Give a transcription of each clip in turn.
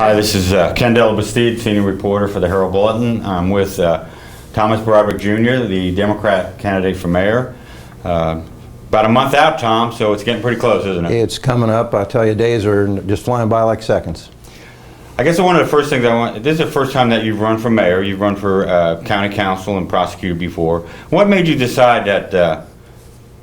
Hi, this is Kendall Bastide, senior reporter for the Herald Bulletin. I'm with Thomas Broderick Jr., the Democrat candidate for mayor. About a month out, Tom, so it's getting pretty close, isn't it? It's coming up. I tell you, days are just flying by like seconds. I guess one of the first things this is the first time that you've run for mayor. You've run for county council and prosecutor before. What made you decide that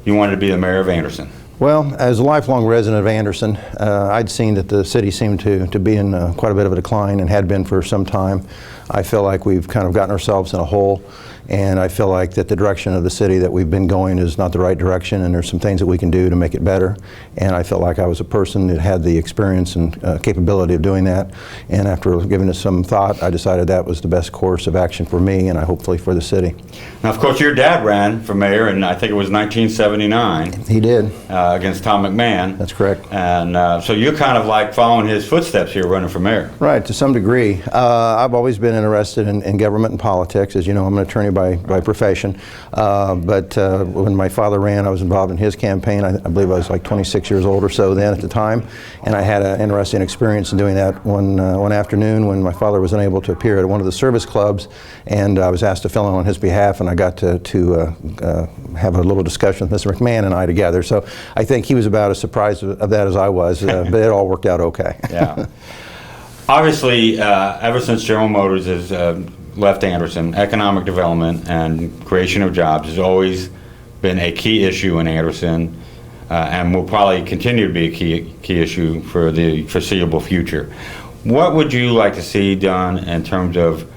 you wanted to be the mayor of Anderson? Well, as a lifelong resident of Anderson, I'd seen that the city seemed to be in quite a bit of a decline and had been for some time. I feel like we've kind of gotten ourselves in a hole, and I feel like that the direction of the city that we've been going is not the right direction, and there's some things that we can do to make it better. And I felt like I was a person that had the experience and capability of doing that. And after giving it some thought, I decided that was the best course of action for me and hopefully for the city. Now, of course, your dad ran for mayor, and I think it was 1979. He did. Against Tom McMahon. That's correct. And so you're kind of like following his footsteps here, running for mayor. Right, to some degree. I've always been interested in government and politics. As you know, I'm an attorney by profession. But when my father ran, I was involved in his campaign. I believe I was like 26 years old or so then at the time. And I had an interesting experience in doing that one afternoon when my father was unable to appear at one of the service clubs. And I was asked to fill in on his behalf, and I got to have a little discussion with Mr. McMahon and I together. So I think he was about as surprised of that as I was, but it all worked out okay. Yeah. Obviously, ever since General Motors has left Anderson, economic development and creation of jobs has always been a key issue in Anderson, and will probably continue to be a key issue for the foreseeable future. What would you like to see done in terms of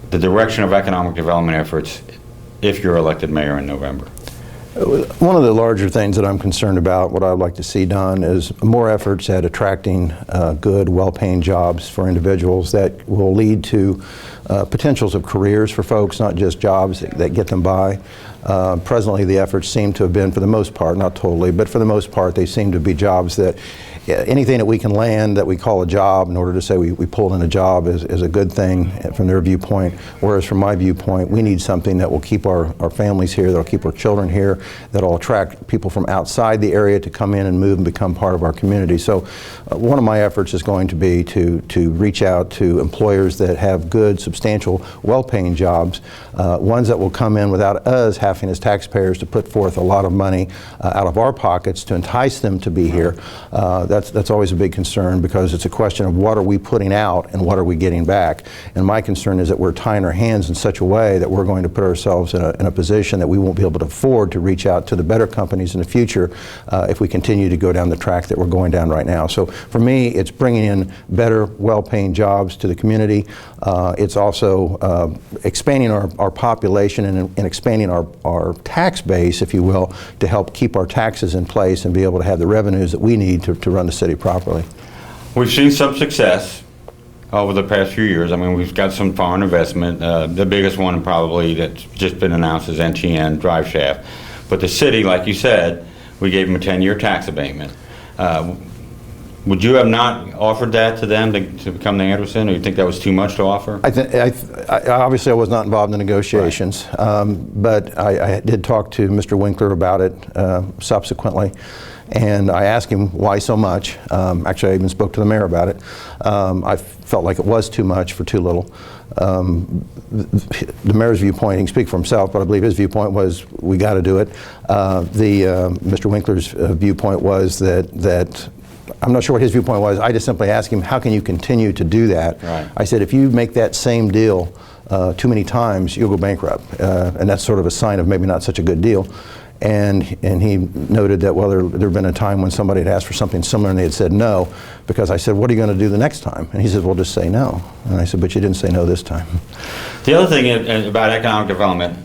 the direction of economic development efforts if you're elected mayor in November? One of the larger things that I'm concerned about, what I'd like to see done, is more efforts at attracting good, well-paying jobs for individuals that will lead to potentials of careers for folks, not just jobs that get them by. Presently, the efforts seem to have been, for the most part, not totally, but for the most part, they seem to be jobs that anything that we can land that we call a job in order to say we pulled in a job is a good thing from their viewpoint, whereas from my viewpoint, we need something that will keep our families here, that will keep our children here, that will attract people from outside the area to come in and move and become part of our community. So one of my efforts is going to be to reach out to employers that have good, substantial, well-paying jobs, ones that will come in without us having as taxpayers to put forth a lot of money out of our pockets to entice them to be here. That's always a big concern, because it's a question of what are we putting out and what are we getting back. And my concern is that we're tying our hands in such a way that we're going to put ourselves in a position that we won't be able to afford to reach out to the better companies in the future if we continue to go down the track that we're going down right now. So for me, it's bringing in better, well-paying jobs to the community. It's also expanding our population and expanding our tax base, if you will, to help keep our taxes in place and be able to have the revenues that we need to run the city properly. We've seen some success over the past few years. I mean, we've got some foreign investment. The biggest one probably that's just been announced is NTN Drive Shaft. But the city, like you said, we gave them a 10-year tax abatement. Would you have not offered that to them to become the Anderson, or you think that was too much to offer? Obviously, I was not involved in the negotiations, right. But I did talk to Mr. Winkler about it subsequently. And I asked him why so much. Actually, I even spoke to the mayor about it. I felt like it was too much for too little. The mayor's viewpoint, he can speak for himself, but I believe his viewpoint was we got to do it. Mr. Winkler's viewpoint was that I'm not sure what his viewpoint was. I just simply asked him, how can you continue to do that? Right. I said, if you make that same deal too many times, you'll go bankrupt. And that's sort of a sign of maybe not such a good deal. And he noted that, well, there had been a time when somebody had asked for something similar and they had said no, because I said, what are you going to do the next time? And he said, well, just say no. And I said, but you didn't say no this time. The other thing about economic development,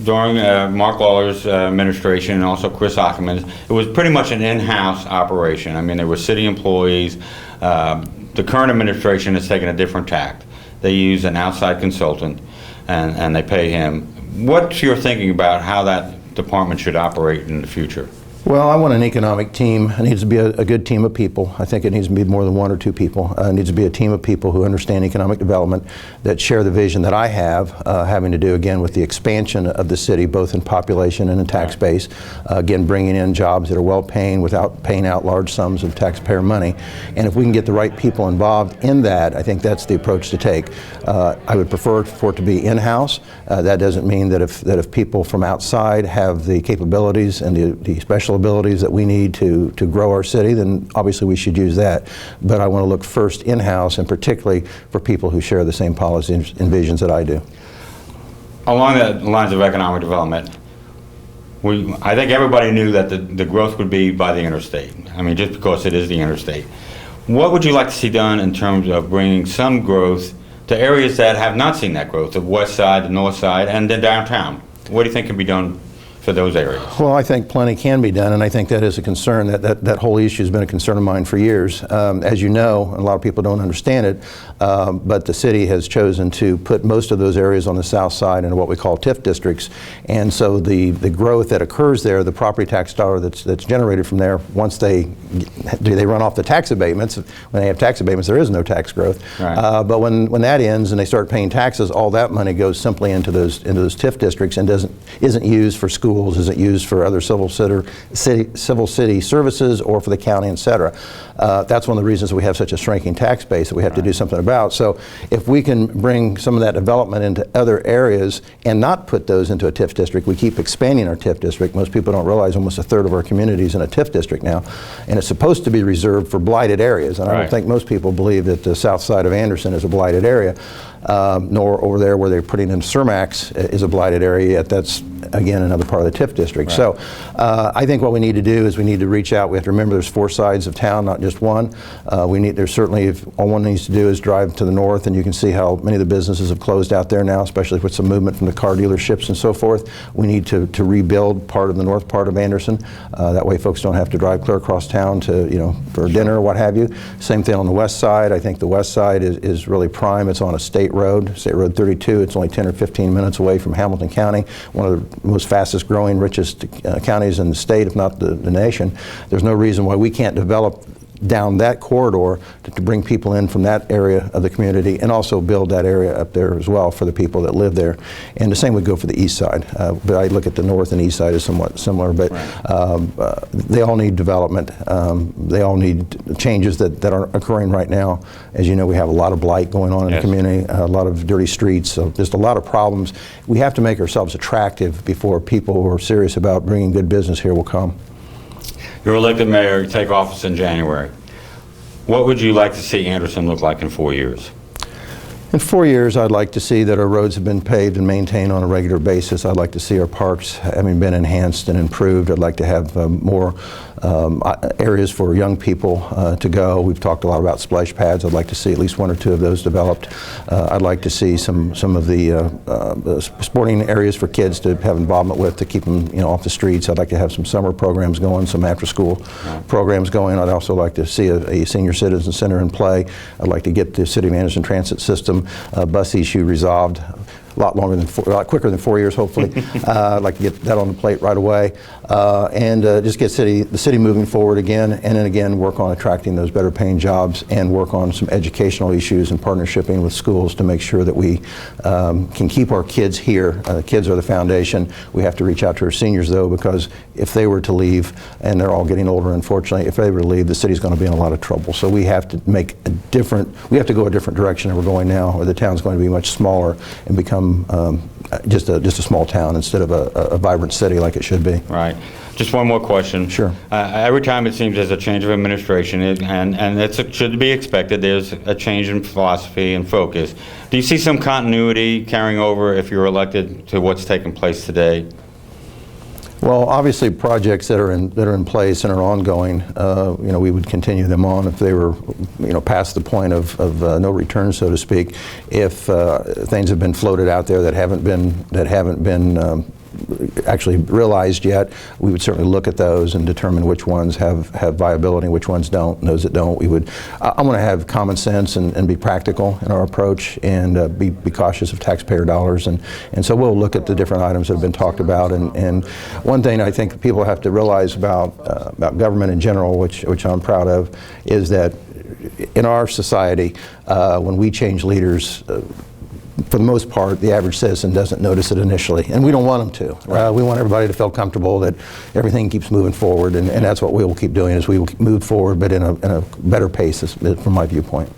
during Mark Lawler's administration and also Chris Ackerman's, it was pretty much an in-house operation. I mean, there were city employees. The current administration has taken a different tact. They use an outside consultant and they pay him. What's your thinking about how that department should operate in the future? Well, I want an economic team. It needs to be a good team of people. I think it needs to be more than one or two people. It needs to be a team of people who understand economic development, that share the vision that I have, having to do, again, with the expansion of the city, both in population and in tax base. Again, bringing in jobs that are well-paying without paying out large sums of taxpayer money. And if we can get the right people involved in that, I think that's the approach to take. I would prefer for it to be in-house. That doesn't mean that if people from outside have the capabilities and the special abilities that we need to grow our city, then obviously we should use that. But I want to look first in-house, and particularly for people who share the same policies and visions that I do. Along the lines of economic development, I think everybody knew that the growth would be by the interstate. I mean, just because it is the interstate. What would you like to see done in terms of bringing some growth to areas that have not seen that growth, the west side, the north side, and the downtown? What do you think can be done for those areas? Well, I think plenty can be done, and I think that is a concern. That whole issue has been a concern of mine for years. As you know, a lot of people don't understand it, but the city has chosen to put most of those areas on the south side into what we call TIF districts, and so the growth that occurs there, the property tax dollar that's generated from there, once they run off the tax abatements. When they have tax abatements, there is no tax growth. Right. But when that ends and they start paying taxes, all that money goes simply into those TIF districts and isn't used for schools, isn't used for other civil city services or for the county, et cetera. That's one of the reasons we have such a shrinking tax base that we have to do something about. So if we can bring some of that development into other areas and not put those into a TIF district, we keep expanding our TIF district. Most people don't realize almost a third of our community is in a TIF district now, and it's supposed to be reserved for blighted areas. And I don't think most people believe that the south side of Anderson is a blighted area, nor over there where they're putting in Cermax is a blighted area, yet that's, again, another part of the TIF district. Right. So I think what we need to do is we need to reach out. We have to remember there's four sides of town, not just one. There's certainly, if all one needs to do is drive to the north, and you can see how many of the businesses have closed out there now, especially with some movement from the car dealerships and so forth. We need to rebuild part of the north part of Anderson. That way folks don't have to drive clear across town to, for dinner or what have you. Same thing on the west side. I think the west side is really prime. It's on a state road, State Road 32. It's only 10 or 15 minutes away from Hamilton County, one of the most fastest growing, richest counties in the state, if not the nation. There's no reason why we can't develop down that corridor to bring people in from that area of the community, and also build that area up there as well for the people that live there. And the same would go for the east side. But I look at the north and east side as somewhat similar, but they all need development. They all need changes that are occurring right now. As you know, we have a lot of blight going on in the community, a lot of dirty streets, so just a lot of problems. We have to make ourselves attractive before people who are serious about bringing good business here will come. You're elected mayor, you take office in January. What would you like to see Anderson look like in 4 years? In 4 years, I'd like to see that our roads have been paved and maintained on a regular basis. I'd like to see our parks having been enhanced and improved. I'd like to have more areas for young people to go. We've talked a lot about splash pads. I'd like to see at least one or two of those developed. I'd like to see some of the sporting areas for kids to have involvement with, to keep them off the streets. I'd like to have some summer programs going, some after-school programs going. I'd also like to see a senior citizen center in play. I'd like to get the City of Anderson transit system bus issue resolved a lot quicker than 4 years, hopefully. I'd like to get that on the plate right away, and just get the city moving forward again, and then again work on attracting those better paying jobs, and work on some educational issues and partnershiping with schools to make sure that we can keep our kids here. The kids are the foundation. We have to reach out to our seniors though, because if they were to leave, and they're all getting older unfortunately, if they were to leave, the city's going to be in a lot of trouble. So we have to go a different direction than we're going now, or the town's going to be much smaller and become just a small town instead of a vibrant city like it should be. Right. Just one more question. Sure. Every time it seems there's a change of administration, and it should be expected, there's a change in philosophy and focus. Do you see some continuity carrying over if you're elected to what's taking place today? Well, obviously, projects that are in place and are ongoing, we would continue them on if they were, past the point of no return, so to speak. If things have been floated out there that haven't been actually realized yet. We would certainly look at those and determine which ones have viability, which ones don't, and those that don't, I want to have common sense and be practical in our approach, and be cautious of taxpayer dollars, and so we'll look at the different items that have been talked about, and one thing I think people have to realize about government in general, which I'm proud of, is that in our society, when we change leaders, for the most part, the average citizen doesn't notice it initially, and we don't want them to. Right. We want everybody to feel comfortable that everything keeps moving forward, and that's what we will keep doing, is we will move forward, but in a better pace, from my viewpoint.